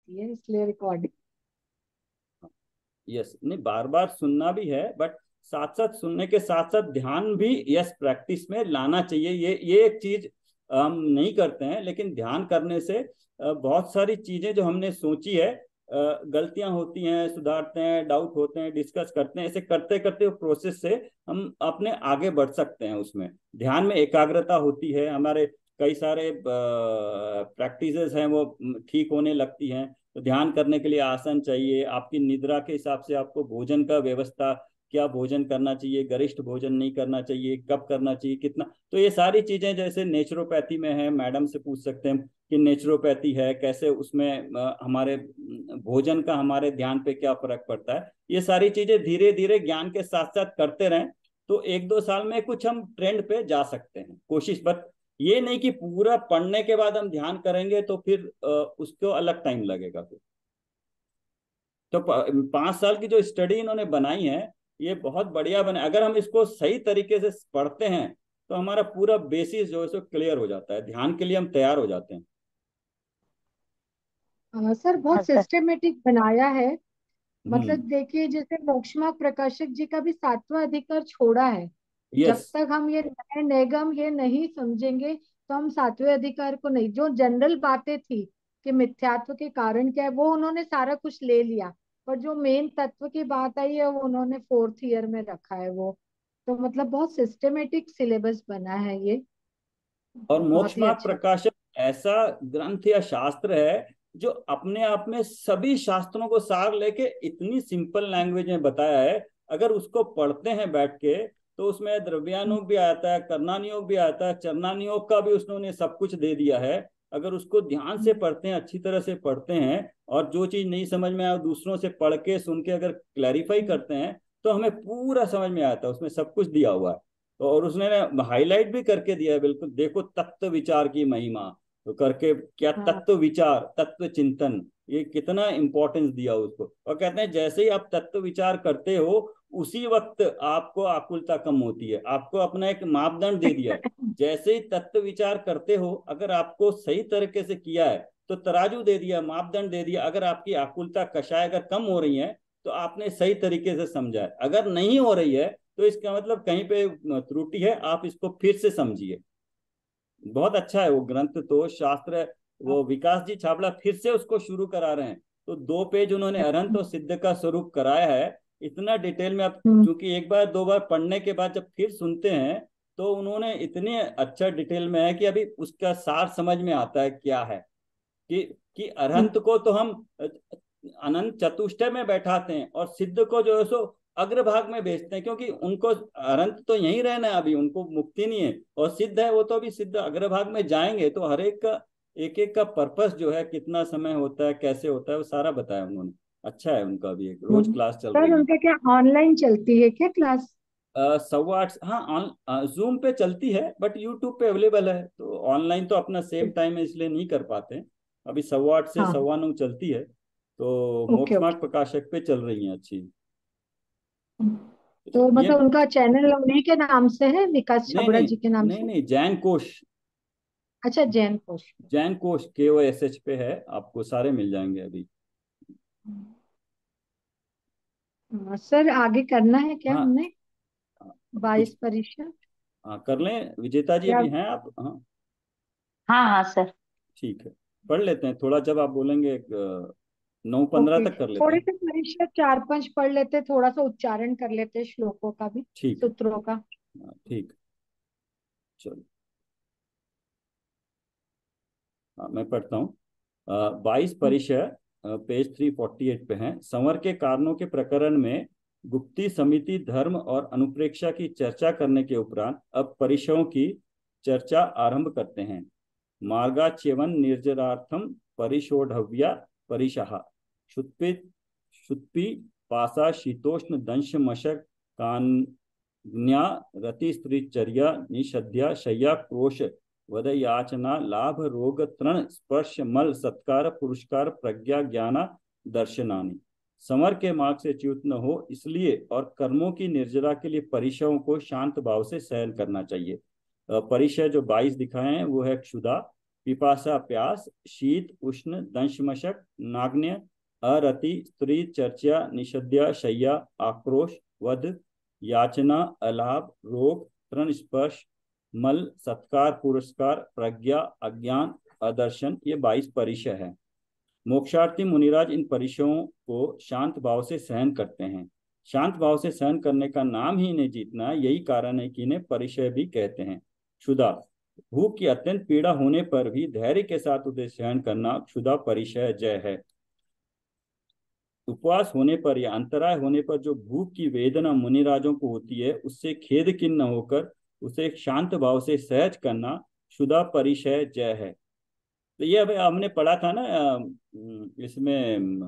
जाती है, इसलिए रिकॉर्डिंग। यस, नहीं बार बार सुनना भी है, बट साथ साथ सुनने के साथ साथ ध्यान भी यस प्रैक्टिस में लाना चाहिए। ये एक चीज हम नहीं करते हैं, लेकिन ध्यान करने से बहुत सारी चीजें जो हमने सोची है, गलतियां होती हैं, सुधारते हैं, डाउट होते हैं, डिस्कस करते हैं, ऐसे करते करते प्रोसेस से हम अपने आगे बढ़ सकते हैं। उसमें ध्यान में एकाग्रता होती है, हमारे कई सारे प्रैक्टिसेस हैं वो ठीक होने लगती हैं। तो ध्यान करने के लिए आसन चाहिए, आपकी निद्रा के हिसाब से आपको भोजन का व्यवस्था, क्या भोजन करना चाहिए, गरिष्ठ भोजन नहीं करना चाहिए, कब करना चाहिए, कितना। तो ये सारी चीजें जैसे नेचुरोपैथी में है, मैडम से पूछ सकते हैं कि नेचुरोपैथी है कैसे, उसमें हमारे भोजन का हमारे ध्यान पे क्या फर्क पड़ता है। ये सारी चीजें धीरे धीरे ज्ञान के साथ साथ करते रहें तो एक दो साल में कुछ हम ट्रेंड पे जा सकते हैं। कोशिश, बट ये नहीं कि पूरा पढ़ने के बाद हम ध्यान करेंगे तो फिर उसको अलग टाइम लगेगा फिर। तो 5 साल की जो स्टडी इन्होंने बनाई है, ये बहुत बढ़िया बने। अगर हम इसको सही तरीके से पढ़ते हैं तो हमारा पूरा बेसिस जो है सो क्लियर हो जाता है, ध्यान के लिए हम तैयार हो जाते हैं। सर हाँ बहुत सर। सिस्टमेटिक बनाया है। मतलब हम्म। देखिए, जैसे मोक्षमार्ग प्रकाशक जी का भी 7वां अधिकार छोड़ा है। यस। जब तक हम ये नए निगम ये नहीं समझेंगे तो हम 7वें अधिकार को नहीं, जो जनरल बातें थी कि मिथ्यात्व के कारण क्या है, वो उन्होंने सारा कुछ ले लिया। पर जो मेन तत्व की बात आई है वो उन्होंने 4th ईयर में रखा है वो। तो मतलब बहुत सिस्टमेटिक सिलेबस बना है ये। और मोक्ष बहुत ही मार्ग अच्छा। प्रकाशन ऐसा ग्रंथ या शास्त्र है जो अपने आप में सभी शास्त्रों को सार लेके इतनी सिंपल लैंग्वेज में बताया है। अगर उसको पढ़ते हैं बैठ के तो उसमें द्रव्यानुग भी आता है, कर्णानुयोग भी आता है, चरणानुयोग का भी उसने सब कुछ दे दिया है। अगर उसको ध्यान से पढ़ते हैं, अच्छी तरह से पढ़ते हैं, और जो चीज नहीं समझ में आया दूसरों से पढ़ के सुन के अगर क्लैरिफाई करते हैं तो हमें पूरा समझ में आता है, उसमें सब कुछ दिया हुआ है। तो और उसने हाईलाइट भी करके दिया है, बिल्कुल देखो तत्व विचार की महिमा तो करके, क्या हाँ। तत्व विचार, तत्व चिंतन, ये कितना इंपॉर्टेंस दिया उसको। और कहते हैं जैसे ही आप तत्व विचार करते हो उसी वक्त आपको आकुलता कम होती है। आपको अपना एक मापदंड दे दिया है, जैसे ही तत्व विचार करते हो अगर आपको सही तरीके से किया है तो तराजू दे दिया, मापदंड दे दिया। अगर आपकी आकुलता कषाय अगर कम हो रही है तो आपने सही तरीके से समझा है, अगर नहीं हो रही है तो इसका मतलब कहीं पे त्रुटि है, आप इसको फिर से समझिए। बहुत अच्छा है वो ग्रंथ, तो शास्त्र। वो विकास जी छाबड़ा फिर से उसको शुरू करा रहे हैं। तो 2 पेज उन्होंने अरहंत और सिद्ध का स्वरूप कराया है, इतना डिटेल में। अब हम्म। चूंकि एक बार दो बार पढ़ने के बाद जब फिर सुनते हैं तो उन्होंने इतने अच्छा डिटेल में है कि अभी उसका सार समझ में आता है क्या है। कि अरहंत को तो हम अनंत चतुष्टय में बैठाते हैं और सिद्ध को जो है सो अग्रभाग में भेजते हैं, क्योंकि उनको अनंत तो यहीं रहना है, अभी उनको मुक्ति नहीं है। और सिद्ध है वो तो अभी सिद्ध अग्रभाग में जाएंगे। तो हर एक का एक एक का पर्पस जो है, कितना समय होता है, कैसे होता है, वो सारा बताया उन्होंने। अच्छा है उनका भी, एक रोज क्लास चल सर रही है। उनका क्या ऑनलाइन चलती है क्या क्लास? 8:15, हाँ ऑन जूम पे चलती है, बट यूट्यूब पे अवेलेबल है। तो ऑनलाइन तो अपना सेम टाइम है इसलिए नहीं कर पाते हैं। अभी 8:15 से हाँ। 9:15 चलती है। तो ओके ओके। मोक्षमार्ग प्रकाशक पे चल रही हैं अच्छी। तो ये मतलब उनका चैनल उन्हीं के नाम से है, विकास नहीं छबड़ा नहीं, जी के नाम नहीं से? नहीं, जैन कोश। अच्छा, जैन कोश। जैन कोश KOSH पे है, आपको सारे मिल जाएंगे अभी। सर आगे करना है क्या हाँ, हमने? कुछ 22 परीक्षा हाँ कर लें, विजेता जी या? अभी हैं आप? हाँ हाँ हाँ सर। ठीक है, पढ़ लेते हैं थोड़ा, जब आप बोलेंगे 9:15 ओके, तक कर लेते थोड़े हैं। से परीक्षा 4-5 पढ़ लेते, थोड़ा सा उच्चारण कर लेते श्लोकों का भी, ठीक है। सूत्रों का। हाँ, ठीक है, चलो। हाँ, मैं पढ़ता हूँ। 22 परिचय, पेज 348 पे हैं। संवर के कारणों के प्रकरण में गुप्ती समिति धर्म और अनुप्रेक्षा की चर्चा करने के उपरांत अब परिचयों की चर्चा आरंभ करते हैं। मार्गाच्यवन निर्जरार्थम परिशोढ़व्या परिशाह क्षुत्पि क्षुत्पि पासा शीतोष्ण दंश मशक कान्या रति स्त्रीचर्या निषद्या शय्या क्रोश वद याचना लाभ रोग तृण स्पर्श मल सत्कार पुरस्कार प्रज्ञा ज्ञाना दर्शनानि। संवर के मार्ग से च्युत न हो इसलिए और कर्मों की निर्जरा के लिए परिचयों को शांत भाव से सहन करना चाहिए। परिचय जो 22 दिखाए हैं वो है क्षुधा, पिपासा प्यास, शीत उष्ण दंशमशक नाग्न्य, अरति स्त्री चर्चा निषद्या शय्या आक्रोश वध याचना अलाभ रोग तृण स्पर्श मल सत्कार पुरस्कार प्रज्ञा अज्ञान अदर्शन, ये 22 परिचय है। मोक्षार्थी मुनिराज इन परिचयों को शांत भाव से सहन करते हैं। शांत भाव से सहन करने का नाम ही इन्हें जीतना, यही कारण है कि इन्हें परिचय भी कहते हैं। क्षुधा, भूख की अत्यंत पीड़ा होने पर भी धैर्य के साथ उसे सहन करना क्षुधा परिचय जय है। उपवास होने पर या अंतराय होने पर जो भूख की वेदना मुनिराजों को होती है, उससे खेद खिन्न होकर उसे एक शांत भाव से सहज करना क्षुधा परिचय जय है। तो ये अभी हमने पढ़ा था ना, इसमें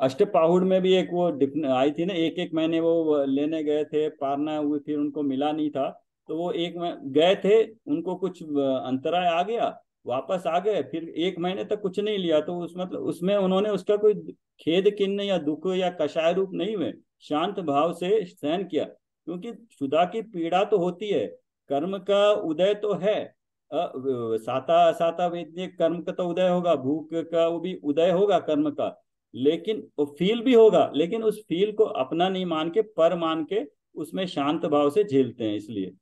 अष्टपाहुड़ में भी एक वो आई थी ना, एक एक महीने वो लेने गए थे पारना हुए, फिर उनको मिला नहीं था, तो वो एक गए थे, उनको कुछ अंतराय आ गया, वापस आ गए, फिर एक महीने तक कुछ नहीं लिया, तो उस मतलब उसमें उन्होंने उसका कोई खेद किन्न या दुख या कषाय रूप नहीं हुए, शांत भाव से सहन किया। क्योंकि क्षुधा की पीड़ा तो होती है, कर्म का उदय तो है, साता साता वेद्य कर्म का तो उदय होगा, भूख का वो भी उदय होगा कर्म का, लेकिन वो फील भी होगा, लेकिन उस फील को अपना नहीं मान के पर मान के उसमें शांत भाव से झेलते हैं। इसलिए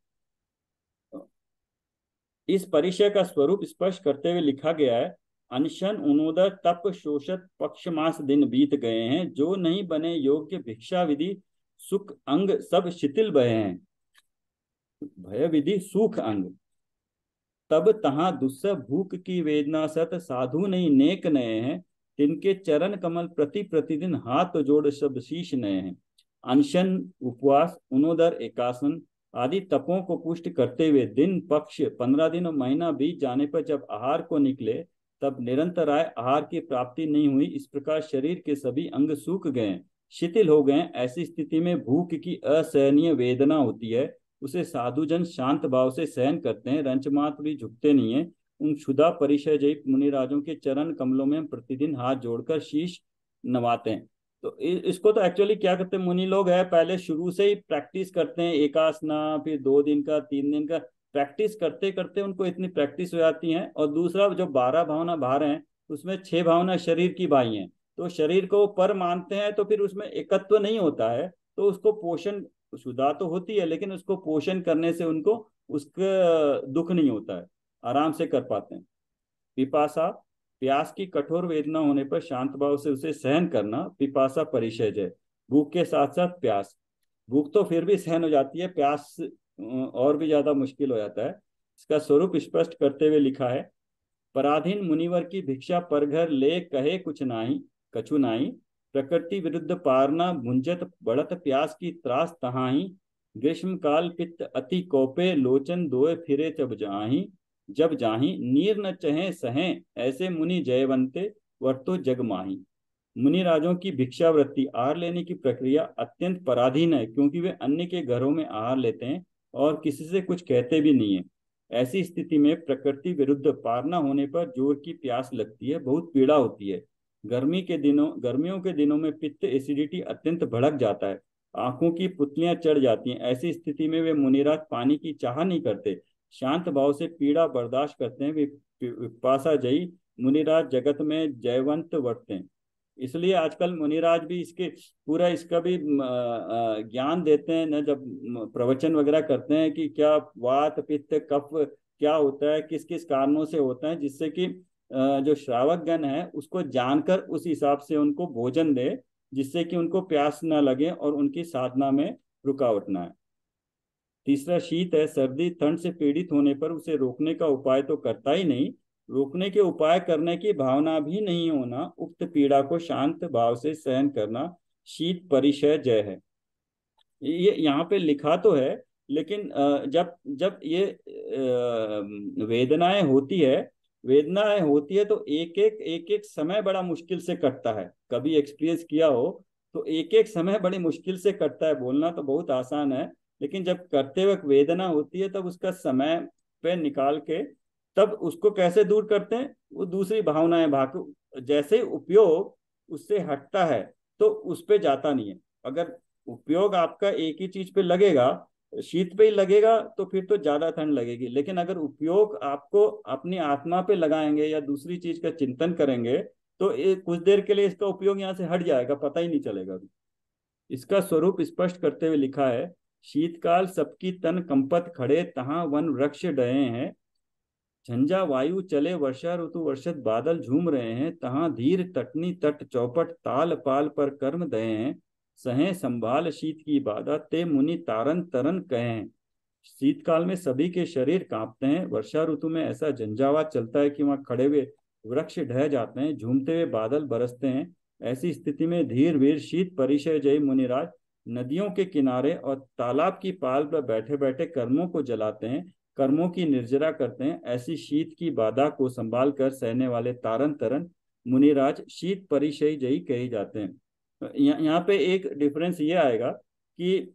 इस परिचय का स्वरूप स्पष्ट करते हुए लिखा गया है, अनशन उनोदर तप शोषत पक्ष मास दिन बीत गए हैं, जो नहीं बने योग्य भिक्षा विधि सुख अंग सब शिथिल भय हैं। भय विधि सुख अंग तब तहां दुस्सह भूख की वेदना सत साधु नहीं नेक नए हैं, तिनके चरण कमल प्रति प्रतिदिन हाथ जोड़ सब शीश नए हैं। अनशन उपवास उनोदर एकासन आदि तपों को पुष्ट करते हुए दिन पक्ष 15 दिन और महीना बीत जाने पर जब आहार को निकले, तब निरंतर आय आहार की प्राप्ति नहीं हुई, इस प्रकार शरीर के सभी अंग सूख गए शिथिल हो गए। ऐसी स्थिति में भूख की असहनीय वेदना होती है, उसे साधुजन शांत भाव से सहन करते हैं, रंच मात्र भी झुकते नहीं है। उन क्षुधा परिचय जय मुनिराजों के चरण कमलों में प्रतिदिन हाथ जोड़कर शीश नवाते हैं। तो इसको तो एक्चुअली क्या करते हैं मुनि लोग है, पहले शुरू से ही प्रैक्टिस करते हैं, एकासना, फिर 2 दिन का 3 दिन का प्रैक्टिस करते करते उनको इतनी प्रैक्टिस हो जाती है। और दूसरा जो 12 भावना भार हैं, उसमें 6 भावना शरीर की भाई हैं, तो शरीर को पर मानते हैं, तो फिर उसमें एकत्व नहीं होता है, तो उसको पोषण क्षुधा तो होती है, लेकिन उसको पोषण करने से उनको उसका दुख नहीं होता है, आराम से कर पाते हैं। पिपासा प्यास की कठोर वेदना होने पर शांत भाव से उसे सहन करना पिपासा परिचय जय। भूख के साथ साथ प्यास, भूख तो फिर भी सहन हो जाती है, प्यास और भी ज्यादा मुश्किल हो जाता है। इसका स्वरूप स्पष्ट करते हुए लिखा है, पराधीन मुनिवर की भिक्षा पर घर ले कहे कुछ नाही कछु नाही, प्रकृति विरुद्ध पारना भुंजत बढ़त प्यास की त्रास तहाही, ग्रीष्म काल पित्त अति कोपे लोचन दोए फिरे जब जाही नीर न चहे सहें, ऐसे मुनि जयवंते वर्तो जग माही। मुनि राजों की भिक्षावृत्ति आहार लेने की प्रक्रिया अत्यंत पराधीन है, क्योंकि वे अन्य के घरों में आहार लेते हैं और किसी से कुछ कहते भी नहीं है। ऐसी स्थिति में प्रकृति विरुद्ध पारना होने पर जोर की प्यास लगती है, बहुत पीड़ा होती है। गर्मियों के दिनों में पित्त एसिडिटी अत्यंत भड़क जाता है, आंखों की पुतलियां चढ़ जाती हैं। ऐसी स्थिति में वे मुनिराज पानी की चाह नहीं करते, शांत भाव से पीड़ा बर्दाश्त करते हैं। वे पिपासा जयी मुनिराज जगत में जयवंत वर्तते हैं। इसलिए आजकल मुनिराज भी इसके पूरा इसका भी ज्ञान देते हैं ना, जब प्रवचन वगैरह करते हैं कि क्या वात पित्त कफ क्या होता है, किस किस कारणों से होता है, जिससे कि जो श्रावक गण है उसको जानकर उस हिसाब से उनको भोजन दे, जिससे कि उनको प्यास ना लगे और उनकी साधना में रुकावट ना आए। तीसरा शीत है, सर्दी ठंड से पीड़ित होने पर उसे रोकने का उपाय तो करता ही नहीं, रोकने के उपाय करने की भावना भी नहीं होना, उक्त पीड़ा को शांत भाव से सहन करना शीत परिचय जय है। ये यहाँ पे लिखा तो है, लेकिन जब जब ये वेदनाएं होती है तो एक एक समय बड़ा मुश्किल से कटता है। कभी एक्सपीरियंस किया हो तो एक एक समय बड़ी मुश्किल से कटता है। बोलना तो बहुत आसान है, लेकिन जब करते वक्त वेदना होती है तब उसका समय पे निकाल के तब उसको कैसे दूर करते हैं, वो दूसरी भावनाएं भाग जैसे ही उपयोग उससे हटता है तो उस पे जाता नहीं है। अगर उपयोग आपका एक ही चीज पे लगेगा शीत पे ही लगेगा तो फिर तो ज्यादा ठंड लगेगी, लेकिन अगर उपयोग आपको अपनी आत्मा पे लगाएंगे या दूसरी चीज का चिंतन करेंगे तो कुछ देर के लिए इसका उपयोग यहाँ से हट जाएगा, पता ही नहीं चलेगा। इसका स्वरूप स्पष्ट करते हुए लिखा है, शीतकाल सबकी तन कंपत खड़े, तहां वन वृक्ष डहे हैं, झंझा वायु चले वर्षा ऋतु वर्षत बादल झूम रहे हैं, तहां धीर तटनी तट चौपट ताल पाल पर कर्म दए हैं, सहे संभाल शीत की बाधा ते मुनि तारन तरन कहे हैं। शीतकाल में सभी के शरीर कांपते हैं, वर्षा ऋतु में ऐसा झंझावात चलता है कि वहां खड़े हुए वृक्ष ढह जाते हैं, झूमते हुए बादल बरसते हैं। ऐसी स्थिति में धीर वीर शीत परिचय जय मुनिराज नदियों के किनारे और तालाब की पाल पर बैठे बैठे कर्मों को जलाते हैं, कर्मों की निर्जरा करते हैं। ऐसी शीत की बाधा को संभाल कर सहने वाले तारन तरन मुनिराज शीत परिचय जयी कहे जाते हैं। यहाँ पे एक डिफरेंस ये आएगा कि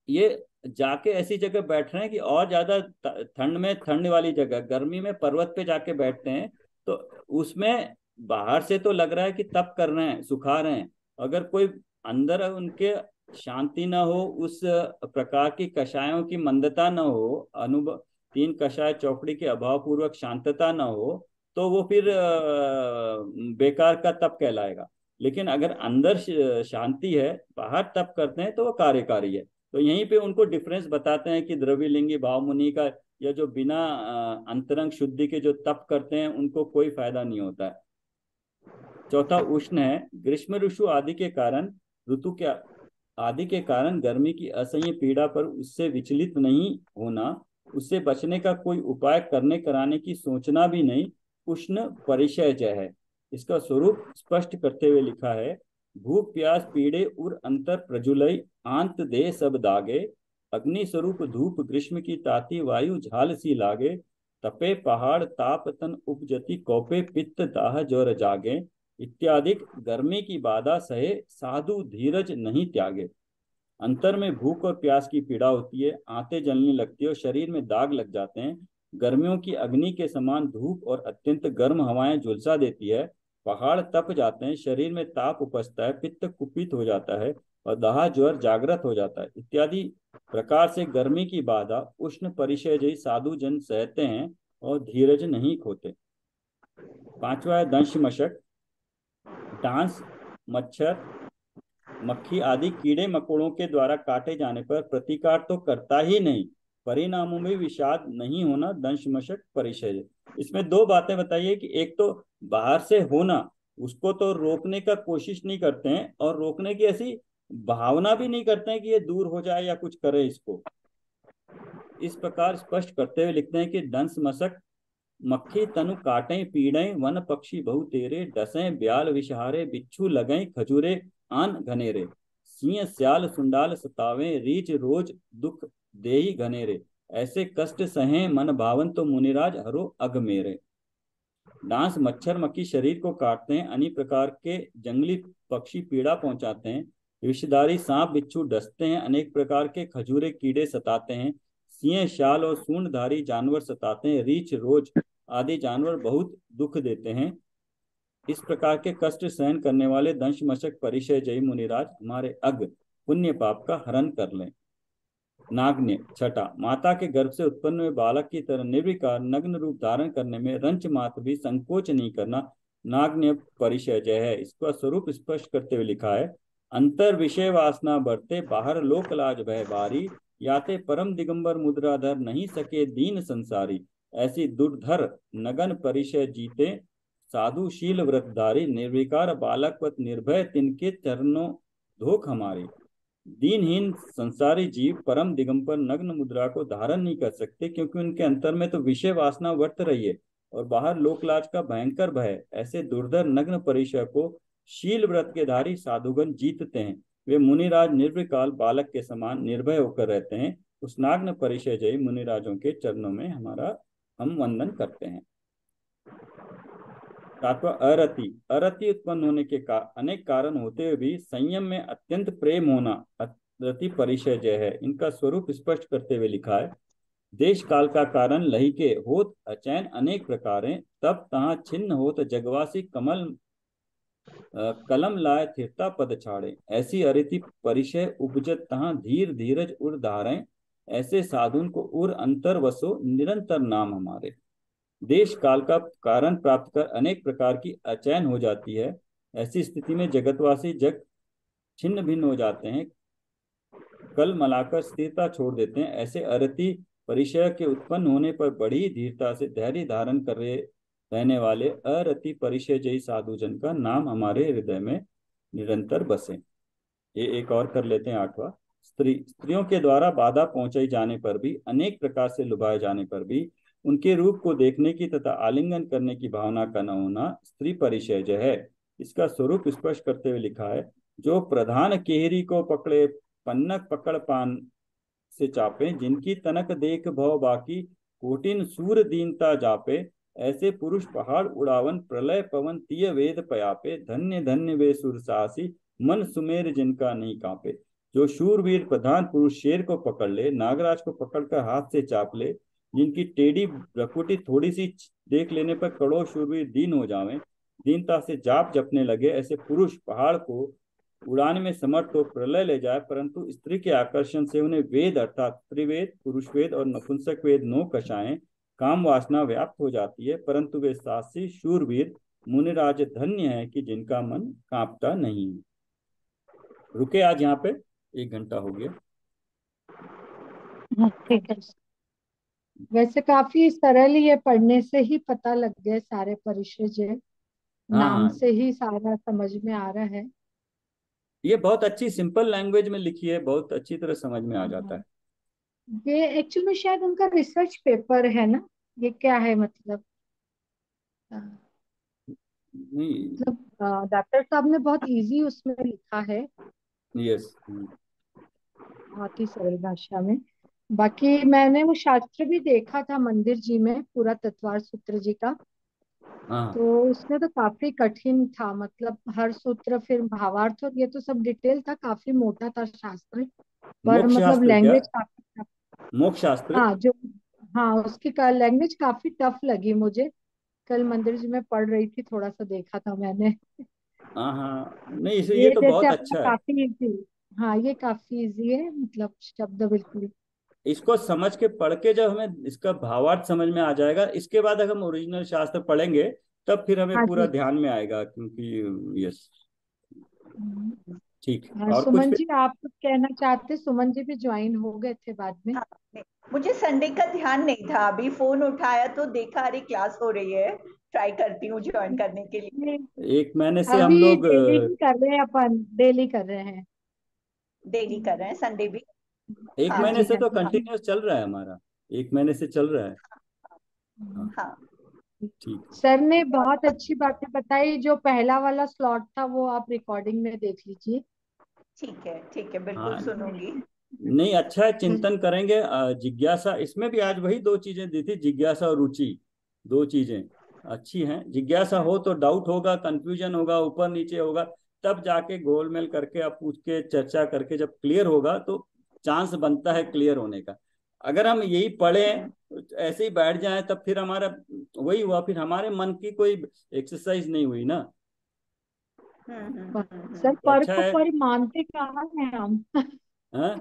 ये जाके ऐसी जगह बैठ रहे हैं कि और ज्यादा ठंड में ठंड वाली जगह, गर्मी में पर्वत पे जाके बैठते हैं, तो उसमें बाहर से तो लग रहा है कि तप कर रहे हैं, सुखा रहे हैं। अगर कोई अंदर उनके शांति ना हो, उस प्रकार की कषायों की मंदता ना हो, अनुभव तीन कषाय चौकड़ी के अभाव पूर्वक शांतता ना हो, तो वो फिर बेकार का तप कहलाएगा। लेकिन अगर अंदर शांति है, बाहर तप करते हैं, तो वो कार्यकारी है। तो यहीं पे उनको डिफरेंस बताते हैं कि द्रविलिंगी भाव मुनि का या जो बिना अंतरंग शुद्धि के जो तप करते हैं उनको कोई फायदा नहीं होता है। चौथा उष्ण है, ग्रीष्म ऋतु आदि के कारण गर्मी की असह्य पीड़ा पर उससे विचलित नहीं होना, उससे बचने का कोई उपाय करने कराने की सोचना भी नहीं, उष्ण परिचय जय है। इसका स्वरूप स्पष्ट करते हुए लिखा है, भूख प्यास पीड़े उर अंतर प्रजुलई आंत दे सब दागे, अग्नि स्वरूप धूप ग्रीष्म की ताती वायु झाल सी लागे, तपे पहाड़ ताप तन उपजति कौपे पित्त दाह ज्वर जागे, इत्यादि गर्मी की बाधा सहे साधु धीरज नहीं त्यागे। अंतर में भूख और प्यास की पीड़ा होती है, आंतें जलने लगती है और शरीर में दाग लग जाते हैं। गर्मियों की अग्नि के समान धूप और अत्यंत गर्म हवाएं झुलसा देती है, पहाड़ तप जाते हैं, शरीर में ताप उपजता है, पित्त कुपित हो जाता है और दाह ज्वर जागृत हो जाता है। इत्यादि प्रकार से गर्मी की बाधा उष्ण परिचय जय साधु जन सहते हैं और धीरज नहीं खोते। पांचवा है दंश मशक। डांस, मच्छर, मक्खी आदि कीड़े मकोड़ों के द्वारा काटे जाने पर प्रतिकार तो करता ही नहीं, परिणामों में विषाद नहीं होना दंश मशक परिचय। इसमें दो बातें बताइए कि एक तो बाहर से होना, उसको तो रोकने का कोशिश नहीं करते हैं और रोकने की ऐसी भावना भी नहीं करते हैं कि ये दूर हो जाए या कुछ करे इसको। इस प्रकार स्पष्ट करते हुए लिखते हैं कि दंश मशक मक्खी तनु काटे पीड़े वन पक्षी बहु तेरे, डसे ब्याल विषहारे बिच्छू लगई खजूरे आन घनेरे, सिंह स्याल सुंडाल सतावे रीछ रोज दुख देही घनेरे, ऐसे कष्ट सहे मन भावन तो मुनिराज हरो अग मेरे। डांस, मच्छर मक्खी शरीर को काटते हैं, अनेक प्रकार के जंगली पक्षी पीड़ा पहुंचाते हैं, विषधारी सांप बिच्छू डसते हैं, अनेक प्रकार के खजूरे कीड़े सताते हैं, सिंह शाल और सूंडधारी जानवर सताते हैं, रीछ रोज आदि जानवर बहुत दुख देते हैं। इस प्रकार के कष्ट सहन करने वाले दंश मशक परिचय जय मुनिराज हमारे अग पुण्य पाप का हरण कर लें। नागन्य, छठा, माता के गर्भ से उत्पन्न हुए बालक की तरह निर्विकार नग्न रूप धारण करने में रंच मात्र भी संकोच नहीं करना नागन्य परिचय जय है। इसका स्वरूप स्पष्ट करते हुए लिखा है, अंतर विषय वासना बढ़ते बाहर लोक लाज भय बारी, याते परम दिगंबर मुद्राधर नहीं सके दीन संसारी, ऐसी दुर्धर नगन परिचय जीते साधुशील व्रतधारी, निर्विकार बालकवत निर्भय तिनके चरणों धोख हमारी। दीनहीन संसारी जीव परम दिगंबर नग्न मुद्रा को धारण नहीं कर सकते, क्योंकि उनके अंतर में तो विषय वासना वर्त रही है और बाहर लोकलाज का भयंकर भय। ऐसे दुर्धर नग्न परिचय को शील व्रत के धारी साधुगण जीतते हैं। वे मुनिराज निर्विकाल बालक के समान निर्भय होकर रहते हैं। उस नाग्न परिचय जय मुनिराजों के चरणों में हम वंदन करते हैं। तात्पर्य अरति, अरति उत्पन्न होने के अनेक कारण होते हुए भी संयम में अत्यंत प्रेम होना अरति परिचय जय है। इनका स्वरूप स्पष्ट करते हुए लिखा है, देश काल का कारण लही के होत अचैन अनेक प्रकारें, तब तहाँ छिन्न होत जगवासी कमल कलम लाए थिरता पद छाड़े, ऐसी अरिति परिचय उपजत तहाँ धीर धीरज उर धारें, ऐसे साधुन को उर अंतर वसो निरंतर नाम हमारे। देश काल का कारण प्राप्त कर अनेक प्रकार की अचैन हो जाती है। ऐसी स्थिति में जगतवासी जग छिन्न भिन्न हो जाते हैं, कल मलाकर स्थिरता छोड़ देते हैं। ऐसे अरति परिचय के उत्पन्न होने पर बड़ी धीरता से धैर्य धारण कर रहे रहने वाले अरति परिचय जयी साधुजन का नाम हमारे हृदय में निरंतर बसे। ये एक और कर लेते हैं, 8वां। स्त्रियों के द्वारा बाधा पहुंचाई जाने पर भी, अनेक प्रकार से लुभाए जाने पर भी, उनके रूप को देखने की तथा आलिंगन करने की भावना का न होना स्त्री परिचय जो है। इसका स्वरूप स्पष्ट करते हुए लिखा है, जो प्रधान केहरी को पकड़े पन्नक पकड़ पान से चापे, जिनकी तनक देख भव बाकी कोटिन सूर दीनता जापे, ऐसे पुरुष पहाड़ उड़ावन प्रलय पवन तीय वेद पयापे, धन्य धन्य वे सुर साहसी मन सुमेर जिनका नहीं कांपे। जो शूरवीर प्रधान पुरुष शेर को पकड़ ले, नागराज को पकड़कर हाथ से चाप ले, जिनकी टेढ़ी भ्रकुटी थोड़ी सी देख लेने पर करोड़ शूरवीर दीन हो जावें, दीनता से जाप जपने लगे, ऐसे पुरुष पहाड़ को उड़ाने में समर्थ हो प्रलय ले जाए, परंतु स्त्री के आकर्षण से उन्हें वेद अर्थात त्रिवेद, पुरुष वेद और नपुंसक वेद नो कषाएं, काम वासना व्याप्त हो जाती है, परंतु वे साहसी शूरवीर मुनिराज धन्य है कि जिनका मन कांपता नहीं। रुके आज यहाँ पे, 1 घंटा हो गया। ठीक है। वैसे काफी सरल ही है, पढ़ने से ही पता लग गए सारे परिचय, हाँ नाम हाँ, से ही सारा समझ में आ रहा है। ये बहुत अच्छी सिंपल लैंग्वेज में लिखी है, बहुत अच्छी तरह समझ में आ जाता हाँ, है। ये एक्चुअली में शायद उनका रिसर्च पेपर है ना, ये क्या है मतलब? नहीं। डॉक्टर साहब ने बहुत इजी उसमें लिखा है, यस। बहुत ही सरल भाषा में। बाकी मैंने वो शास्त्र भी देखा था मंदिर जी में, पूरा तत्वार सूत्र जी का, हाँ, तो उसमें तो काफी कठिन था, मतलब हर सूत्र फिर भावार्थ और ये तो सब डिटेल था, काफी मोटा था शास्त्र, पर मोक्ष मतलब शास्त्र क्या? लैंग्वेज काफी टफ। मोक्ष शास्त्र। हाँ जो, हाँ उसकी लैंग्वेज काफी टफ लगी मुझे, कल मंदिर जी में पढ़ रही थी, थोड़ा सा देखा था मैंने। हाँ हाँ, नहीं इसे, ये ये तो जैसे बहुत अपना अच्छा है। काफी इजी, हाँ ये काफी इजी है, मतलब शब्द बिल्कुल। इसको समझ के पढ़ के जब हमें इसका भावार्थ समझ में आ जाएगा, इसके बाद अगर हम ओरिजिनल शास्त्र पढ़ेंगे तब फिर हमें हाँ पूरा जी। ध्यान में आएगा, क्योंकि यस। ठीक, और कुछ सुमन फिर? जी आप कुछ कहना चाहते? सुमन जी भी ज्वाइन हो गए थे बाद में। हाँ, मुझे संडे का ध्यान नहीं था, अभी फोन उठाया तो देखा अरे क्लास हो रही है, ट्राई करती हूँ ज्वाइन करने के लिए। नहीं, 1 महीने से हम अभी लोग डेली ही कर रहे हैं, अपन डेली कर रहे हैं। डेली कर रहे हैं, संडे भी। एक हाँ हाँ महीने जी, से हाँ तो जी, हाँ। कंटिन्यूस चल रहा है हमारा, 1 महीने से चल रहा है। हाँ, हाँ। ठीक। सर ने बहुत अच्छी बातें बताई, जो पहला वाला स्लॉट था वो आप रिकॉर्डिंग में देख लीजिए। ठीक है, बिल्कुल हाँ, सुनूंगी। नहीं अच्छा है, चिंतन करेंगे। जिज्ञासा, इसमें भी आज वही 2 चीजें दी थी, जिज्ञासा और रुचि, 2 चीजें अच्छी हैं। जिज्ञासा हो तो डाउट होगा, कंफ्यूजन होगा, ऊपर नीचे होगा, तब जाके गोलमेल करके आप पूछ के चर्चा करके जब क्लियर होगा तो चांस बनता है क्लियर होने का। अगर हम यही पढ़े ऐसे ही बैठ जाएं तब फिर हमारा वही हुआ, फिर हमारे मन की कोई एक्सरसाइज नहीं हुई ना। सर तो पर अच्छा को है। पर मानते कहाँ हैं हम? हाँ,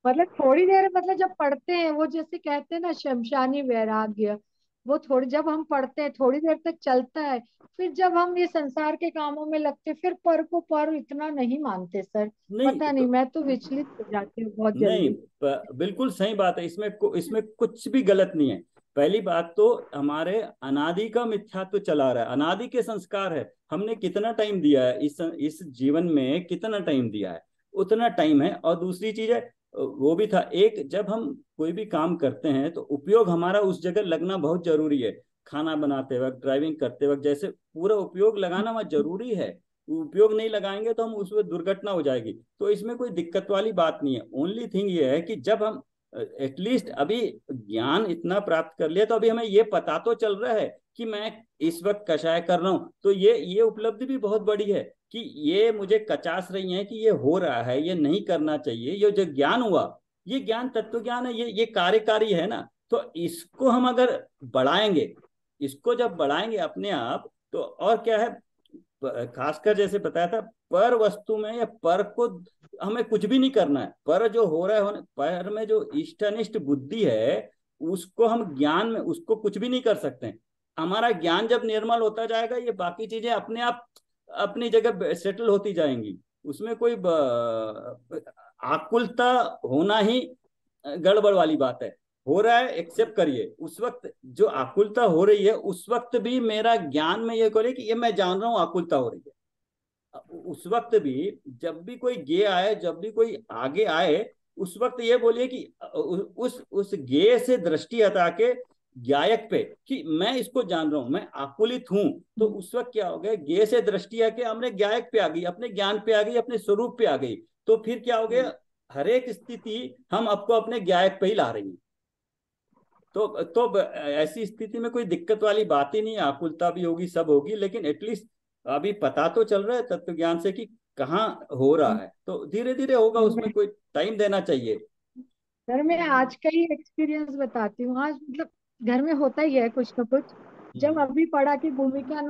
मतलब थोड़ी देर, मतलब जब पढ़ते हैं वो जैसे कहते हैं ना शमशानी वैराग्य, वो थोड़ी जब हम पढ़ते हैं थोड़ी देर तक चलता है, फिर जब हम ये संसार के कामों में लगते फिर पर को पर इतना नहीं मानते सर। नहीं पता नहीं, तो मैं तो विचलित हो जाती हूँ बहुत नहीं, जल्दी। बिल्कुल सही बात है, इसमें कुछ भी गलत नहीं है। पहली बात तो हमारे अनादि का मिथ्यात्व चला रहा है, अनादि के संस्कार है, हमने कितना टाइम दिया है इस जीवन में, कितना टाइम दिया है, उतना टाइम है। और दूसरी चीज है, वो भी था एक, जब हम कोई भी काम करते हैं तो उपयोग हमारा उस जगह लगना बहुत जरूरी है। खाना बनाते वक्त, ड्राइविंग करते वक्त, जैसे पूरा उपयोग लगाना वह जरूरी है। उपयोग नहीं लगाएंगे तो हम उसमें दुर्घटना हो जाएगी। तो इसमें कोई दिक्कत वाली बात नहीं है। ओनली थिंग ये है कि जब हम एटलीस्ट अभी ज्ञान इतना प्राप्त कर लिया, तो अभी हमें ये पता तो चल रहा है कि मैं इस वक्त कषाय कर रहा हूँ, तो ये उपलब्धि भी बहुत बड़ी है कि ये मुझे कचास रही है कि ये हो रहा है, ये नहीं करना चाहिए। ये जो ज्ञान हुआ, ये ज्ञान तत्व ज्ञान है, ये कार्यकारी है ना। तो इसको हम अगर बढ़ाएंगे, इसको जब बढ़ाएंगे अपने आप, तो और क्या है, खासकर जैसे बताया था, पर वस्तु में या पर को हमें कुछ भी नहीं करना है। पर जो हो रहा है होने, पर में जो इष्ट अनिष्ट बुद्धि है उसको हम ज्ञान में उसको कुछ भी नहीं कर सकते हैं। हमारा ज्ञान जब निर्मल होता जाएगा, ये बाकी चीजें अपने आप अपनी जगह सेटल होती जाएंगी। उसमें कोई आकुलता होना ही गड़बड़ वाली बात है। हो रहा है एक्सेप्ट करिए। उस वक्त जो आकुलता हो रही है उस वक्त भी मेरा ज्ञान में ये करे कि ये मैं जान रहा हूं आकुलता हो रही है। उस वक्त भी जब भी कोई गे आए, जब भी कोई आगे आए, उस वक्त ये बोलिए कि उस गे से दृष्टि हटा के गायक पे कि मैं इसको जान रहा हूं, मैं आकुलित हूं। तो उस वक्त क्या हो गया, गे से दृष्टि आके हमने गायक पे आ गई, अपने ज्ञान पे आ गई, अपने स्वरूप पे आ गई। तो फिर क्या हो गया, हर एक स्थिति हम आपको अपने गायक पे ही ला रही है। तो ऐसी स्थिति में कोई दिक्कत वाली बात ही नहीं है। आकुलता भी होगी, सब होगी, लेकिन एटलीस्ट अभी पता तो चल रहा है तत्व ज्ञान से कि कहाँ हो रहा है। तो धीरे धीरे होगा, उसमें कोई टाइम देना चाहिए। सर मैं आज का ही एक्सपीरियंस बताती हूँ। आज मतलब घर में होता ही है कुछ ना कुछ। जब अभी पढ़ा कि भूमिका